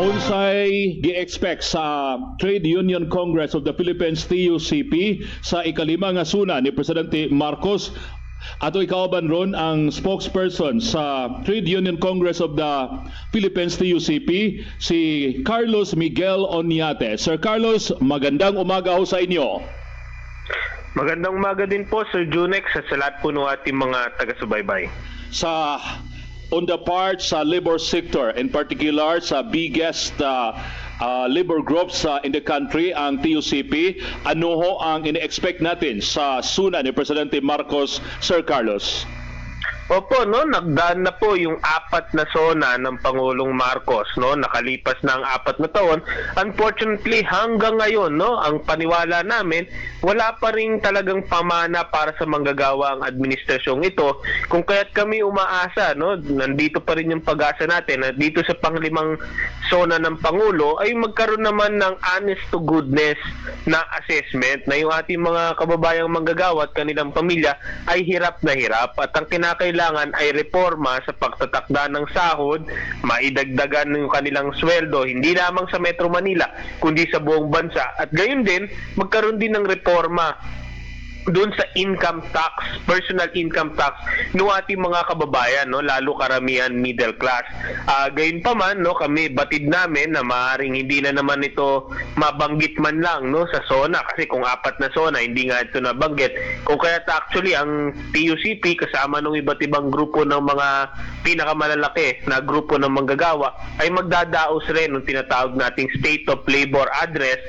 Unsay gi-expect sa Trade Union Congress of the Philippines TUCP sa ikalima nga suna ni Presidente Marcos. Ato ikauban ron ang spokesperson sa Trade Union Congress of the Philippines TUCP, si Carlos Miguel Oñate. Sir Carlos, magandang umaga ho sa inyo. Magandang umaga din po, Sir Junex, at sa lahat po ng ating mga taga-subaybay. Sa on the part sa labor sector, in particular sa biggest labor groups in the country, ang TUCP, ano ho ang ine-expect natin sa suna ni Presidente Marcos, Sir Carlos? Opo, no, nagdaan na po yung 4 na sona ng Pangulong Marcos, no, nakalipas na ang 4 na taon. Unfortunately, hanggang ngayon, no, ang paniwala namin, wala pa rin talagang pamana para sa manggagawa ang administrasyong ito. Kung kaya't kami umaasa, no, nandito pa rin yung pag-asa natin na dito sa panglimang sona ng Pangulo ay magkaroon naman ng honest to goodness na assessment na yung ating mga kababayang manggagawa at kanilang pamilya ay hirap na hirap, at ang kinakailangan ay reforma sa pagtatakda ng sahod, maidagdagan ng kanilang sweldo hindi lamang sa Metro Manila kundi sa buong bansa, at gayon din magkaroon din ng reforma doon sa income tax, personal income tax ng ating mga kababayan, no, lalo karamihan middle class. Gayon pa man, no, kami batid namin na maaaring hindi na naman ito mabanggit man lang, no, sa SONA, kasi kung 4 na SONA hindi nga ito nabanggit. Kung kaya actually ang TUCP kasama ng iba't ibang grupo ng mga pinakamalalaki na grupo ng manggagawa ay magdadaos rin ng tinatawag nating State of Labor Address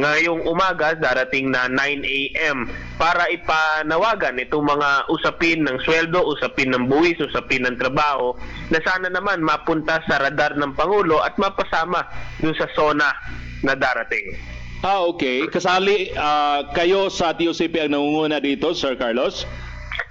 ngayong umaga, darating na 9 a.m. para ipanawagan itong mga usapin ng sweldo, usapin ng buwis, usapin ng trabaho na sana naman mapunta sa radar ng Pangulo at mapasama dun sa SONA na darating. Okay. Kasali kayo sa TUCP ang nangunguna dito, Sir Carlos?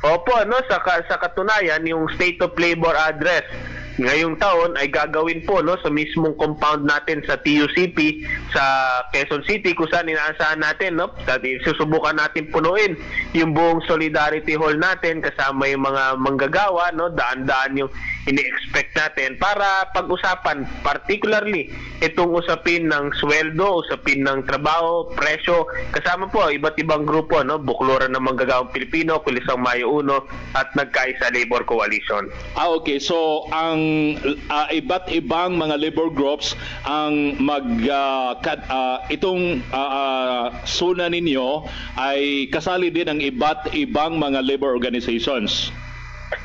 Opo, no, sa katunayan, yung State of Labor Address ngayong taon ay gagawin po, no, sa mismong compound natin sa TUCP sa Quezon City, kung saan inaasahan natin, no, susubukan natin punuin yung buong Solidarity Hall natin kasama yung mga manggagawa, no, daan-daan yung ini-expect natin para pag-usapan particularly itong usapin ng sweldo, usapin ng trabaho, presyo, kasama po iba't ibang grupo, no, Bukluran ng Manggagawang Pilipino, Kulisang Mayo 1 at Nagkaisa Labor Coalition. Okay. So ang iba't ibang mga labor groups ang itong suna ninyo ay kasali din ang iba't ibang mga labor organizations.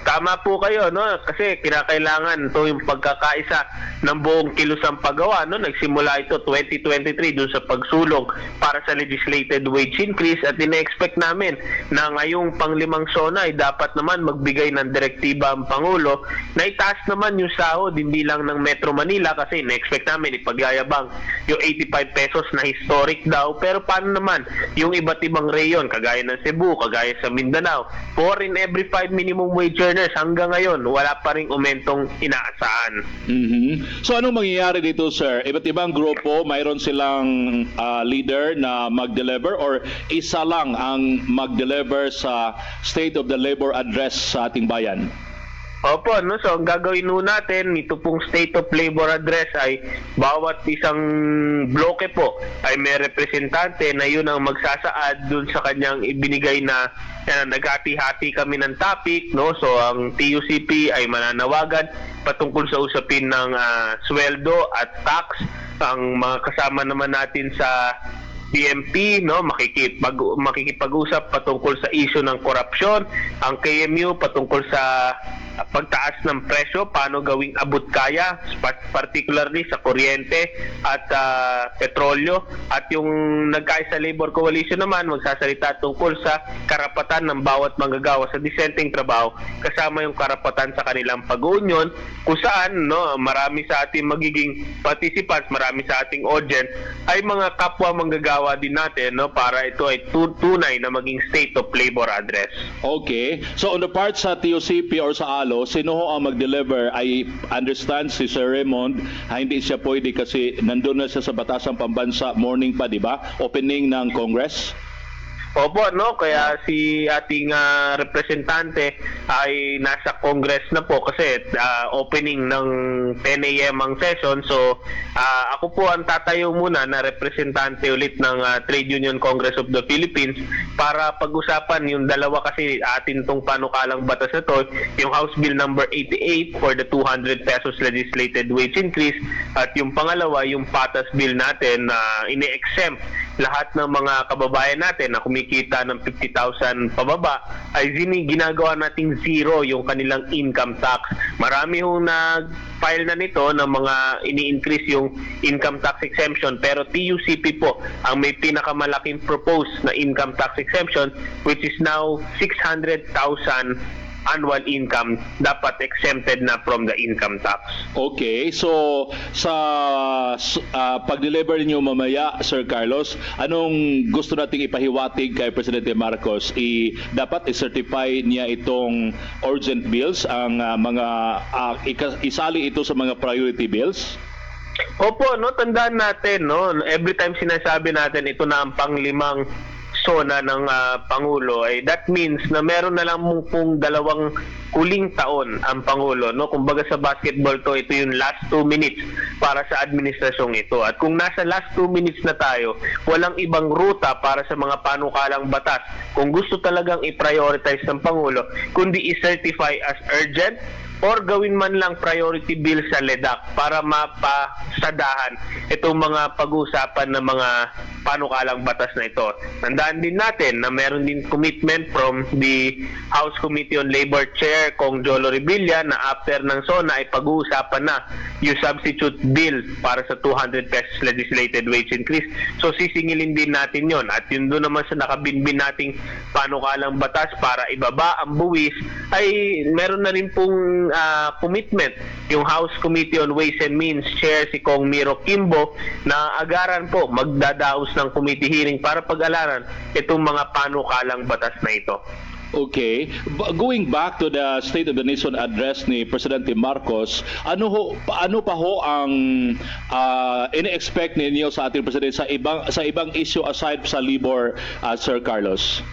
Tama po kayo, no, kasi kinakailangan to yung pagkakaisa ng buong kilusang paggawa, no. Nagsimula ito 2023 dun sa pagsulong para sa legislated wage increase, at ina-expect namin na ngayong panglimang SONA ay dapat naman magbigay ng direktiba ang Pangulo na itaas naman yung sahod hindi lang ng Metro Manila, kasi ina-expect namin ipagyayabang yung 85 pesos na historic daw, pero paano naman yung iba't ibang reyon kagaya ng Cebu, kagaya sa Mindanao, 4 in every 5 minimum wage earners hanggang ngayon wala pa ring umentong inaasahan. So anong mangyayari dito, sir? Iba't ibang grupo, mayroon silang leader na mag-deliver, or isa lang ang mag-deliver sa State of the Labor Address sa ating bayan? Opo, no, so ang gagawin nun natin, ito pong State of Labor Address ay bawat isang bloke po ay may representante na yun ang magsasaad dun sa kanyang ibinigay na naghati-hati kami ng topic, no. So ang TUCP ay mananawagan patungkol sa usapin ng sweldo at tax. Ang mga kasama naman natin sa PMP, no, makikipag-usap patungkol sa issue ng korupsyon, ang KMU patungkol sa pagtaas ng presyo, paano gawing abot kaya, particularly sa kuryente at petrolyo, at yung Nagkaisa Labor Coalition naman magsasalita tungkol sa karapatan ng bawat manggagawa sa disenteng trabaho, kasama yung karapatan sa kanilang pag-uunyon, kung saan, no, marami sa ating magiging participants, marami sa ating audience ay mga kapwa manggagawa din natin, no, para ito ay tunay na maging State of Labor Address. Okay. So on the part sa TUCP or sa ALO, sino ho ang mag-deliver? I understand si Sir Raymond, hindi siya pwede kasi nandun na siya sa Batasang Pambansa morning pa, di ba? Opening ng Congress. Opo, no, kaya si ating representante ay nasa Congress na po kasi opening ng 10 a.m. ang session. So, ako po ang tatayo muna na representante ulit ng Trade Union Congress of the Philippines para pag-usapan yung dalawa kasi atin tong panukalang batas na to, yung House Bill number 88 for the 200 pesos legislated wage increase at yung pangalawa, yung patas bill natin na ini-exempt lahat ng mga kababayan natin na kumikita ng 50,000 pababa ay ginagawa nating zero yung kanilang income tax. Marami hong nag-file na nito ng mga ini-increase yung income tax exemption pero TUCP po ang may pinakamalaking proposed na income tax exemption which is now 600,000 annual income dapat exempted na from the income tax. Okay, so sa pag-deliver niyo mamaya, Sir Carlos, anong gusto nating ipahiwatig kay Presidente Marcos? Dapat i-certify niya itong urgent bills, ang isali ito sa mga priority bills? Opo, no, tandaan natin, no, every time sinasabi natin ito na ang panglimang SONA ng Pangulo ay that means na meron na lang pong dalawang huling taon ang Pangulo, no? Kumbaga sa basketball to, ito yung last 2 minutes para sa administrasyong ito. At kung nasa last 2 minutes na tayo, walang ibang ruta para sa mga panukalang batas. Kung gusto talagang i-prioritize ng Pangulo, kundi i-certify as urgent or gawin man lang priority bill sa LEDAC para mapasadahan itong mga pag-uusapan ng mga panukalang batas na ito. Tandaan din natin na meron din commitment from the House Committee on Labor Chair Kong Jolo Revilla na after ng SONA ay pag-uusapan na yung substitute bill para sa 200 pesos legislated wage increase. So sisingilin din natin yon at yun doon naman sa nakabinbin nating panukalang batas para ibaba ang buwis ay meron na rin pong commitment yung House Committee on Ways and Means Chair si Kong Miro Kimbo na agaran po magdadaos ng committee hearing para pag-alaran itong mga panukalang batas na ito. Okay. Going back to the State of the Nation address ni Presidente Marcos, ano pa ho ang ini-expect ninyo sa ating Presidente sa ibang issue aside sa labor, Sir Carlos?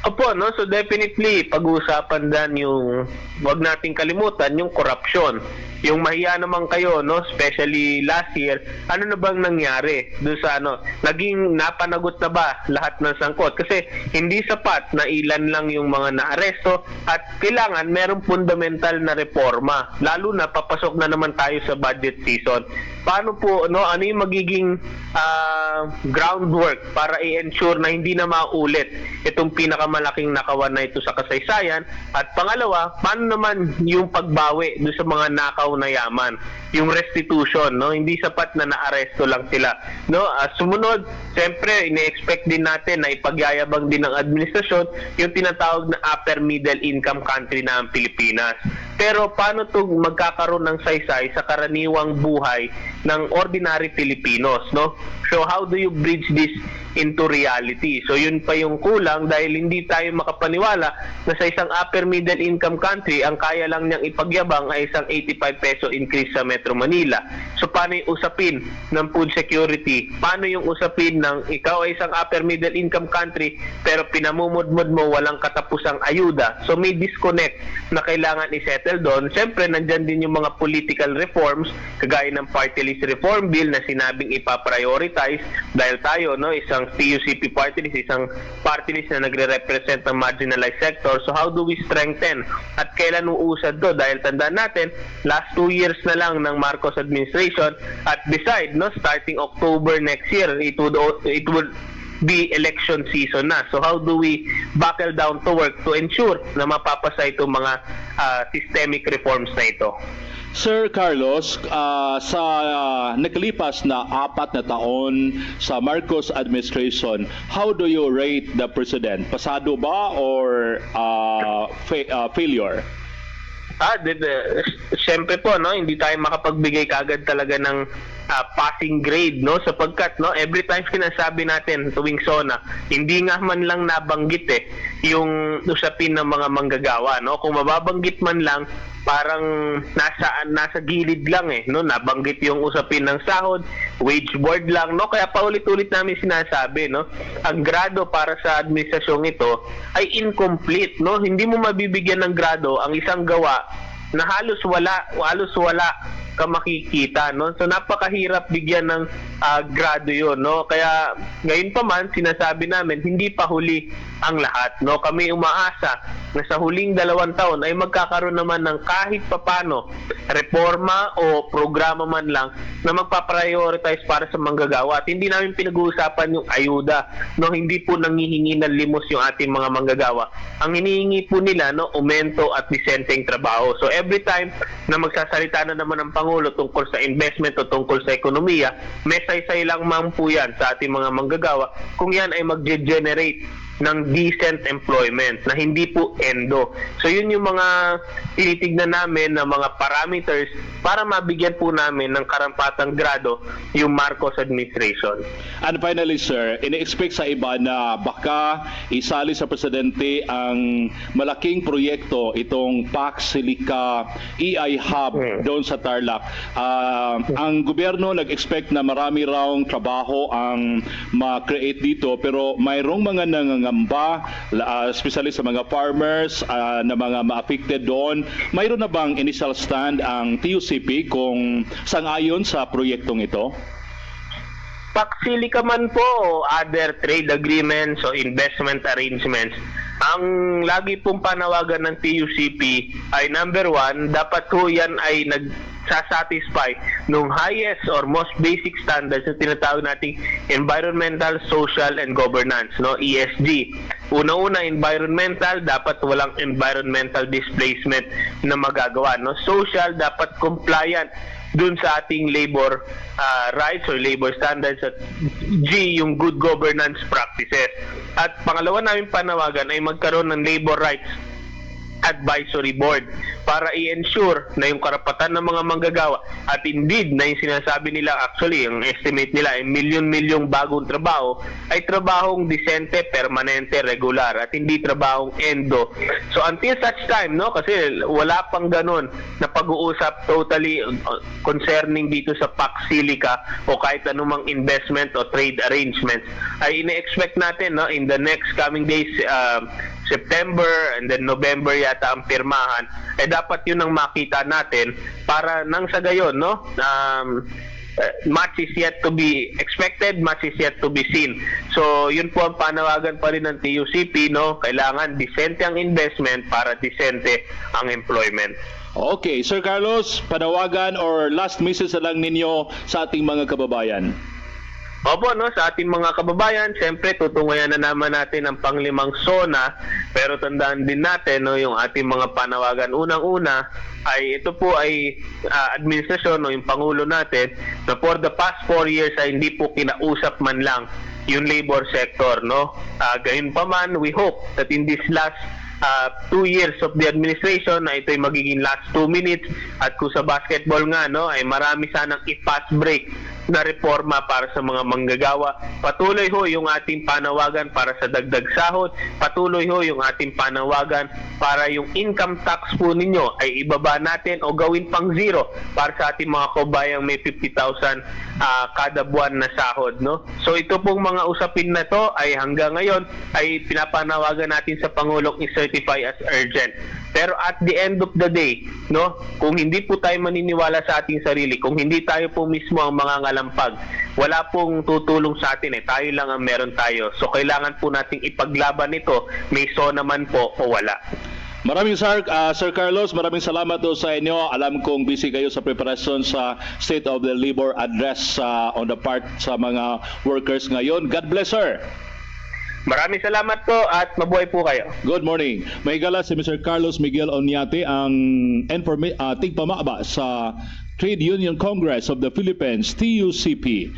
Opo, no? So definitely, pag-uusapan dan yung, wag nating kalimutan, yung corruption. Yung mahiya naman kayo, no? Especially last year, ano na bang nangyari doon sa naging napanagot na ba lahat ng sangkot? Kasi hindi sapat na ilan lang yung mga naaresto at kailangan merong fundamental na reforma. Lalo na papasok na naman tayo sa budget season. Paano po, no? Ano yung magiging groundwork para i-ensure na hindi na maulit itong pinakamalaking nakawan na ito sa kasaysayan? At pangalawa, paano naman yung pagbawi doon sa mga nakaw na yaman, yung restitution, no? Hindi sapat na naaresto lang sila, no? Sumunod, siyempre ini-expect din natin na ipagyayabang din ng administrasyon yung tinatawag na upper middle income country na ang Pilipinas. Pero paano to magkakaroon ng saysay sa karaniwang buhay ng ordinary Filipinos, no? So how do you bridge this into reality? So yun pa yung kulang dahil hindi tayo makapaniwala na sa isang upper middle income country ang kaya lang niyang ipagyabang ay isang 85 peso increase sa Metro Manila. So paano yung usapin ng food security? Paano yung usapin ng ikaw ay isang upper middle income country pero pinamumudmud mo walang katapusang ayuda? So may disconnect na kailangan i-settle doon. Siyempre nandyan din yung mga political reforms kagaya ng party list reform bill na sinabing ipaprioritize dahil tayo, no, isang TUCP party list, isang party list na nagre-represent ng marginalized sector. So how do we strengthen at kailan uusad do? Dahil tandaan natin, last 2 years na lang ng Marcos administration at beside, no, starting October next year, it would be election season na. So how do we buckle down to work to ensure na mapapasa itong mga systemic reforms na ito? Sir Carlos, sa nakalipas na 4 na taon sa Marcos administration, how do you rate the President? Pasado ba or failure? Siyempre po, no, hindi tayo makapagbigay kagad talaga ng passing grade, no, sapagkat, no, every time sinasabi natin tuwing SONA, hindi nga man lang nabanggit yung usapin ng mga manggagawa, no. Kung mababanggit man lang parang nasa gilid lang no, nabanggit yung usapin ng sahod, wage board lang no, kaya paulit-ulit namin sinasabi no, ang grado para sa administrasyong ito ay incomplete no, hindi mo mabibigyan ng grado ang isang gawa na halos wala ka makikita no, so napakahirap bigyan ng grado yon no, kaya ngayon pa man sinasabi namin hindi pa huli ang lahat no, kami umaasa na sa huling 2 taon ay magkakaroon naman ng kahit papano reforma o programa man lang na magpa-prioritize para sa manggagawa, at hindi namin pinag-uusapan yung ayuda no, hindi po nanghihingi ng limos yung ating mga manggagawa, ang hinihingi po nila no, aumento at disenteng trabaho. So every time na magsasalita na naman ang Pangulo tungkol sa investment o tungkol sa ekonomiya, may saysay lang man po yan sa ating mga manggagawa kung yan ay mag-generate ng decent employment na hindi po endo. So yun yung mga tinitignan namin na mga parameters para mabigyan po namin ng karampatang grado yung Marcos administration. And finally, sir, ini-expect sa iba na baka isali sa presidente ang malaking proyekto, itong Pax Silica EI Hub doon sa Tarlac. Ang gobyerno nag-expect na marami raw trabaho ang ma-create dito, pero mayroong mga nangangamba, especially sa mga farmers na mga ma-affected doon. Mayroon na bang initial stand ang TUCP kung sang-ayon sa proyektong ito? Pagsili ka man po o other trade agreements o investment arrangements, ang lagi pong panawagan ng TUCP ay number 1, dapat po yan ay nagsasatisfy nung highest or most basic standards na tinatawag nating environmental, social, and governance, no, ESG. Una-una, environmental, dapat walang environmental displacement na magagawa, no. Social, dapat compliant dun sa ating labor rights or labor standards, at G, yung good governance practices. At pangalawa namin panawagan ay magkaroon ng labor rights advisory board para i-ensure na yung karapatan ng mga manggagawa, at indeed na yung sinasabi nila, actually yung estimate nila ay milyon-milyong bagong trabaho ay trabahong disente, permanente, regular, at hindi trabahong endo. So until such time, no, kasi wala pang ganun na pag-uusap totally concerning dito sa Pax Silica o kahit anumang investment o trade arrangements, ay ine-expect natin no, in the next coming days, September and then November yata ang pirmahan, dapat yun ang makita natin para nang sa gayon no, much is yet to be expected, much is yet to be seen. So yun po ang panawagan pa rin ng TUCP no, kailangan decente ang investment para decente ang employment. Okay, Sir Carlos, panawagan or last message na lang ninyo sa ating mga kababayan. Opo, no, sa ating mga kababayan, siyempre tutungayan na naman natin ang panglimang SONA, pero tandaan din natin no, yung ating mga panawagan unang-una ay ito po ay administrasyon o yung Pangulo natin na for the past 4 years ay hindi po kinausap man lang yung labor sector no. Gayon pa man, we hope that in this last 2 years of the administration na ito ay magiging last 2 minutes, at kung sa basketball nga no, ay marami sanang i-fast break na reforma para sa mga manggagawa. Patuloy ho yung ating panawagan para sa dagdag sahod, patuloy ho yung ating panawagan para yung income tax po ninyo ay ibaba natin o gawin pang zero para sa ating mga kabayang may 50,000 kada buwan na sahod no. So ito pong mga usapin na to ay hanggang ngayon ay pinapanawagan natin sa Pangulong i-certify as urgent. Pero at the end of the day, no, kung hindi po tayo maniniwala sa ating sarili, kung hindi tayo po mismo ang mga ngalampag, wala pong tutulong sa atin tayo lang ang meron tayo. So kailangan po nating ipaglaban ito, may SONA man po o wala. Maraming Sir Carlos, maraming salamat po sa inyo. Alam kong busy kayo sa preparasyon sa State of the Labor Address on the part sa mga workers ngayon. God bless, sir. Maraming salamat po at mabuhay po kayo. Good morning. May gala si Mr. Carlos Miguel Oñate, ang tigpamaba sa Trade Union Congress of the Philippines, TUCP.